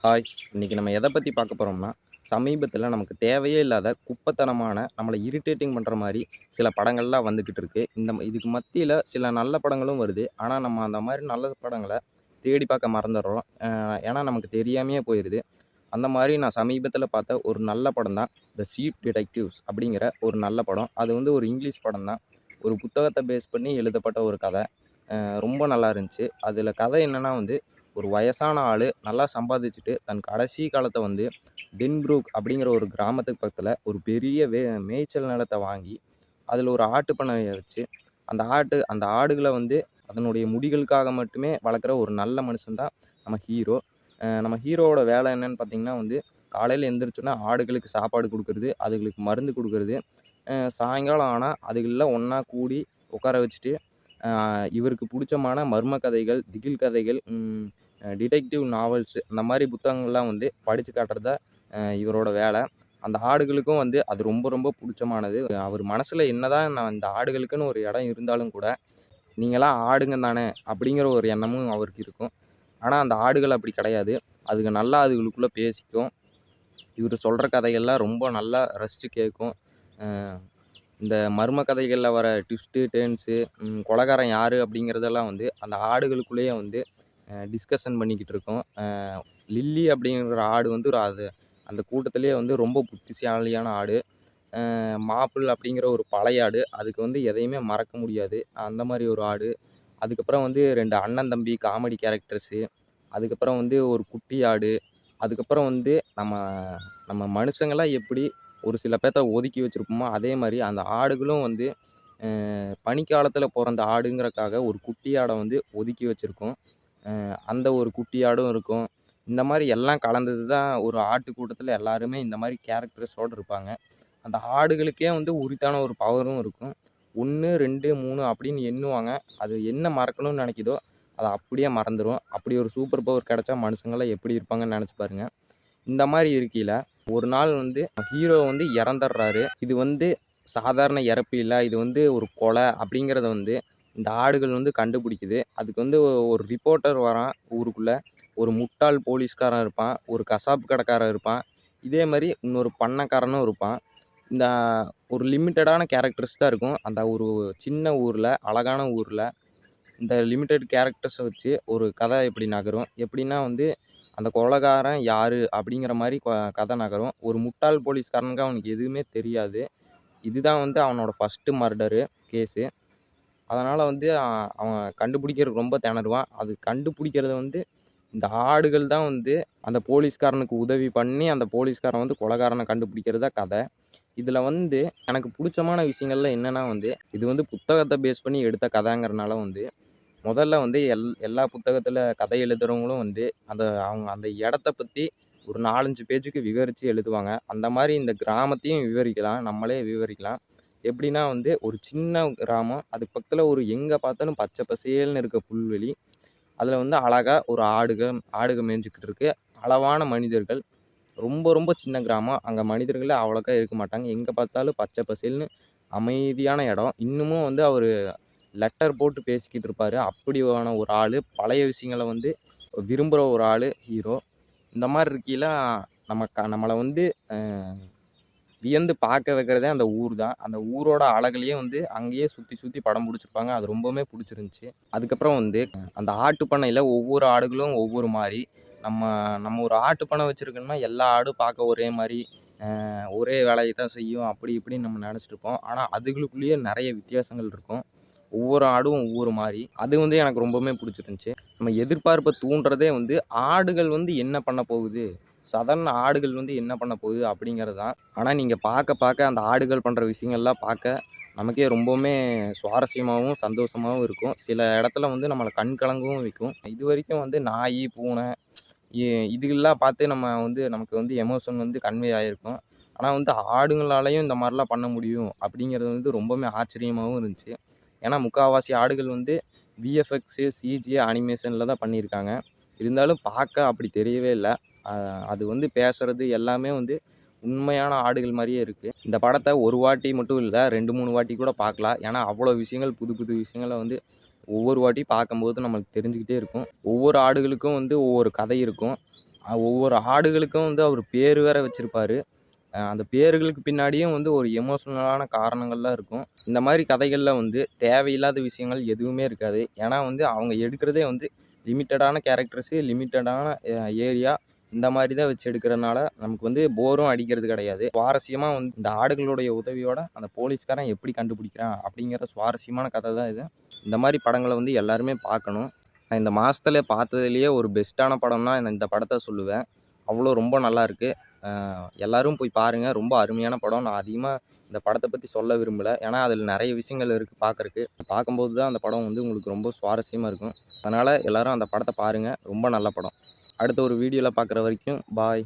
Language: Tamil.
ஹாய்! இன்னைக்கு நம்ம எத பத்தி பார்க்க போறோம்னா, சமீபத்தில நமக்கு தேவையே இல்லாத குப்பத்தனமான, நம்மள இரிட்டேட்டிங் பண்ற மாரி சில படங்கள்லாம் வந்துகிட்டு இருக்கு. இதுக்கு மத்தியில சில நல்ல படங்களும் வருது. ஆனா, நம்ம அந்த மாரி நல்ல படங்கள தேடி பார்க்க மறந்துடுறோம். ஏன்னா, நமக்கு தெரியாமயே போயிருது. அந்த மாரி நான் சமீபத்தில பார்த்த ஒரு நல்ல படம் தான், "த சீப் டிடெக்டிவ்ஸ்" அப்படிங்கிற ஒரு நல்ல படம். அது வந்து ஒரு இங்கிலீஷ் படம் தான். ஒரு புத்தகத்த பேஸ் பண்ணி எழுதப்பட்ட ஒரு கத. ரொம்ப நல்லா இருந்துச்சு. அதில கதை என்னன்னா வந்து, ஒரு வயசான ஆளு நல்லா சம்பாதிச்சுட்டு, தன் கடைசி காலத்த வந்து டென்ப்ரூக் அப்படிங்கிற ஒரு கிராமத்துக்கு பக்கத்தில ஒரு பெரிய மேய்ச்சல் நிலத்த வாங்கி, அதில ஒரு ஆட்டு பண்ணைய வச்சு, அந்த ஆடுகள வந்து அதனுடைய முடிகளுக்காக மட்டுமே வளர்க்குற ஒரு நல்ல மனுஷன் தான் நம்ம ஹீரோ. நம்ம ஹீரோவோட வேலை என்னன்னு பார்த்தீங்கன்னா வந்து, காலையில எந்திரிச்சோனே ஆடுகளுக்கு சாப்பாடு குடுக்குறது, அதுகளுக்கு மருந்து குடுக்குறது, சாயங்காலம் ஆனா அதுகளெல்லாம் ஒண்ணா கூடி உட்கார வச்சுட்டு இவருக்கு புடிச்சமான மர்ம கதைகள், திகில் கதைகள், டிடெக்டிவ் நாவல்ஸ் அந்த மாரி புத்தகங்கள்லாம் வந்து படிச்சு காட்டுறது தான் இவரோட வேல. அந்த ஆடுகளுக்கும் வந்து அது ரொம்ப ரொம்ப புடிச்சமானது. அவர் மனசுல என்னதான் நான் இந்த ஆடுகளுக்குன்னு ஒரு இடம் இருந்தாலும் கூட, "நீங்கலாம் ஆடுங்க தானே" அப்படிங்கிற ஒரு எண்ணமும் அவருக்கு இருக்கும். ஆனா அந்த ஆடுகள் அப்படி கிடையாது. அதுக நல்லா அதுகளுக்குள்ள பேசிக்கும். இவரு சொல்ற கதைகள்லாம் ரொம்ப நல்லா ரசிச்சு கேட்கும். அ இந்த மர்ம கதைகள்ல வர ட்விஸ்ட்டு, டர்ன்ஸு, கொலைகாரன் யாரு அப்படிங்கிறதெல்லாம் வந்து அந்த ஆடுகளுக்குள்ளேயே வந்து டிஸ்கஷன் பண்ணிக்கிட்டு இருக்கோம். லில்லி அப்படிங்கிற ஆடு வந்து அந்த கூட்டத்திலேயே வந்து ரொம்ப புத்திசாலியான ஆடு. மாப்பிள் அப்படிங்கிற ஒரு பழைய ஆடு. அதுக்கு வந்து எதையுமே மறக்க முடியாது. அந்த மாரி ஒரு ஆடு. அதுக்கப்புறம் வந்து 2 அண்ணன், தம்பி காமெடி கேரக்டர்ஸு. அதுக்கப்புறம் வந்து ஒரு குட்டி ஆடு. அதுக்கப்புறம் வந்து நம்ம நம்ம மனுஷங்கலாம் எப்படி ஒரு சில பேத்த ஒதுக்கி வச்சிருப்போமோ, அதே மாரி அந்த ஆடுகளும் வந்து பனிக்காலத்தில பொறந்த ஆடுங்கிறக்காக ஒரு குட்டி ஆட வந்து ஒதுக்கி வச்சிருக்கும். அந்த ஒரு குட்டி ஆடும் இருக்கும். இந்த மாரி எல்லாம் கலந்தது தான் ஒரு ஆட்டு கூட்டத்தில எல்லாருமே இந்த மாரி கேரக்டர்ஸோட இருப்பாங்க. அந்த ஆடுகளுக்கே வந்து உரித்தான ஒரு பவரும் இருக்கும். 1, 2, 3 அப்படின்னு எண்ணுவாங்க. அது என்ன மறக்கணும்னு நெனைக்குதோ, அத அப்படியே மறந்துரும். அப்படி ஒரு சூப்பர் பவர் கெடைச்சா மனுஷங்கள்லாம் எப்படி இருப்பாங்கன்னு நெனச்சு பாருங்க. இந்த மாரி இருக்கையில, ஒரு நாள் வந்து ஹீரோ வந்து இறந்தர்றாரு. இது வந்து சாதாரண இறப்பு இல்ல. இது வந்து ஒரு கொலை அப்படிங்கிறத வந்து இந்த ஆடுகள் வந்து கண்டுபிடிக்குது. அதுக்கு வந்து ஒரு ரிப்போர்ட்டர் வரான் ஊருக்குள்ள. ஒரு முட்டாள் போலீஸ்காரன் இருப்பான். ஒரு கசாப்பு கடைக்காரன் இருப்பான். இதே மாரி இன்னொரு பண்ணைக்காரனும் இருப்பான். இந்த ஒரு லிமிட்டடான கேரக்டர்ஸ் தான் இருக்கும். அந்த ஒரு சின்ன ஊர்ல, அழகான ஊர்ல. இந்த லிமிட்டட் கேரக்டர்ஸ வச்சு ஒரு கதை எப்படி நகரும்? எப்படின்னா வந்து, அந்த கொலைகாரன் யாரு? அப்படிங்கிற மாரி கதை நகரும். ஒரு முட்டாள் போலீஸ்காரனுக்கு அவனுக்கு எதுவுமே தெரியாது. இதுதான் வந்து அவனோட ஃபர்ஸ்ட்டு மர்டரு கேஸு. அதனால வந்து அவன் கண்டுபிடிக்கிறதுக்கு ரொம்ப திணறுவான். அது கண்டுபிடிக்கிறத வந்து இந்த ஆடுகள் தான் வந்து அந்த போலீஸ்காரனுக்கு உதவி பண்ணி, அந்த போலீஸ்காரன் வந்து கொலைகாரன கண்டுபிடிக்கிறது தான் கதை. இதுல வந்து எனக்கு புடிச்சமான விஷயங்கள்ல என்னன்னா வந்து, இது வந்து புத்தகத்த பேஸ் பண்ணி எடுத்த கதைங்கிறனால வந்து முதல்ல வந்து எல்லா புத்தகத்தில கதை எழுதுறவங்களும் வந்து, அவங்க அந்த இடத்த பத்தி ஒரு 4, 5 பேஜுக்கு விவரிச்சு எழுதுவாங்க. அந்த மாரி இந்த கிராமத்தையும் விவரிக்கலாம். நம்மளே விவரிக்கலாம். எப்படின்னா வந்து, ஒரு சின்ன கிராமம். அதுக்கு பக்கத்தில ஒரு எங்க பார்த்தாலும் பச்சை பசேல்னு இருக்க புல்வெளி. அதில வந்து அழகா ஒரு ஆடுக மேய்ஞ்சுக்கிட்டு இருக்கு. அளவான மனிதர்கள். ரொம்ப ரொம்ப சின்ன கிராமம். அங்க மனிதர்களே அவ்வளோக்கா இருக்க மாட்டாங்க. எங்க பார்த்தாலும் பச்சை பசேல்னு அமைதியான இடம். இன்னமும் வந்து அவரு லெட்டர் போட்டு பேசிக்கிட்டு இருப்பாரு. அப்படியான ஒரு ஆளு. பழைய விஷயங்கள வந்து விரும்புற ஒரு ஆளு ஹீரோ. இந்த மாரி இருக்கையில நம்மள வந்து அ வியந்து பார்க்க வைக்கிறதே அந்த ஊர் தான். அந்த ஊரோட அழகுலயே வந்து அங்கேயே சுத்தி சுத்தி படம் புடிச்சிருப்பாங்க. அது ரொம்பவுமே புடிச்சிருந்துச்சு. அதுக்கப்புறம் வந்து அந்த ஆட்டு பண்ணையில ஒவ்வொரு ஆடுகளும் ஒவ்வொரு மாரி. நம்ம நம்ம ஒரு ஆட்டு பண்ணை வச்சிருக்கோம்னா, எல்லா ஆடும் பார்க்க ஒரே மாரி, ஒரே வேலைய தான் செய்யும். அப்படி இப்படின்னு நம்ம நெனச்சிட்டு இருப்போம். ஆனா அதுகளுக்குள்ளேயே நெறைய வித்தியாசங்கள் இருக்கும். ஒவ்வொரு ஆடும் ஒவ்வொரு மாரி. அது வந்து எனக்கு ரொம்பவுமே புடிச்சிருந்துச்சு. நம்ம எதிர்பார்ப்ப தூண்டுறதே வந்து ஆடுகள் வந்து என்ன பண்ண போகுது? சாதாரண ஆடுகள் வந்து என்ன பண்ண போகுது? அப்படிங்கிறது தான். ஆனா நீங்க பார்க்க பார்க்க அந்த ஆடுகள் பண்ற விஷயங்கள்லாம் பார்க்க நமக்கே ரொம்பவுமே சுவாரஸ்யமாவும், சந்தோஷமாவும் இருக்கும். சில இடத்துல வந்து நம்மள கண் கலங்கவும் வைக்கும். இதுவரைக்கும் வந்து நாயி, பூனை இ இதுகள்லாம் பார்த்து நம்ம வந்து நமக்கு வந்து எமோஷன் வந்து கன்வே ஆயிருக்கும். ஆனா வந்து ஆடுங்களாலயும் இந்த மாரிலாம் பண்ண முடியும் அப்படிங்கிறது வந்து ரொம்பவுமே ஆச்சரியமாவும் இருந்துச்சு. ஏன்னா முக்காவாசி ஆடுகள் வந்து விஎஃப்எக்ஸு, சிஜி, அனிமேஷன்ல தான் பண்ணியிருக்காங்க. இருந்தாலும் பார்க்க அப்படி தெரியவே இல்ல. அ அது வந்து பேசுறது எல்லாமே வந்து உண்மையான ஆடுகள் மாரியே இருக்கு. இந்த படத்த ஒரு வாட்டி மட்டும் இல்ல, 2, 3 வாட்டி கூட பார்க்கலாம். ஏன்னா அவ்வளோ விஷயங்கள் புது புது விஷயங்கள வந்து ஒவ்வொரு வாட்டி பார்க்கும்போது நம்மளுக்கு தெரிஞ்சுக்கிட்டே இருக்கும். ஒவ்வொரு ஆடுகளுக்கும் வந்து ஒவ்வொரு கதை இருக்கும். ஒவ்வொரு ஆடுகளுக்கும் வந்து அவர் பேர் வேற வச்சிருப்பாரு. அந்த பேர்களுக்கு பின்னாடியும் வந்து ஒரு எமோஷனலான காரணங்கள்லாம் இருக்கும். இந்த மாதிரி கதைகள்ல வந்து தேவையில்லாத விஷயங்கள் எதுவுமே இருக்காது. ஏன்னா வந்து அவங்க எடுக்கிறதே வந்து லிமிட்டடான கேரக்டர்ஸு, லிமிட்டடான ஏரியா இந்த மாதிரி தான் வச்சு எடுக்கிறனால நமக்கு வந்து போரும் அடிக்கிறது கிடையாது. சுவாரஸ்யமா வந்து இந்த ஆடுகளுடைய உதவியோட அந்த போலீஸ்காரன் எப்படி கண்டுபிடிக்கிறான் அப்படிங்கிற சுவாரஸ்யமான கதை தான் இது. இந்த மாதிரி படங்கள வந்து எல்லாருமே பார்க்கணும். நான் இந்த மாசத்துல பார்த்ததுலேயே ஒரு பெஸ்ட்டான படம்னா இந்த படத்த சொல்லுவேன். அவ்வளோ ரொம்ப நல்லாயிருக்கு. எல்லாரும் போய் பாருங்க. ரொம்ப அருமையான படம். நான் அதிகமா இந்த படத்த பத்தி சொல்ல விரும்பல. ஏன்னா, அதில நெறைய விஷயங்கள் இருக்கு பார்க்கறக்கு. பார்க்கும்போது தான் அந்த படம் வந்து உங்களுக்கு ரொம்ப சுவாரஸ்யமா இருக்கும். அதனால எல்லாரும் அந்த படத்த பாருங்க. ரொம்ப நல்ல படம். அடுத்த ஒரு வீடியோல பார்க்குற வரைக்கும் பாய்.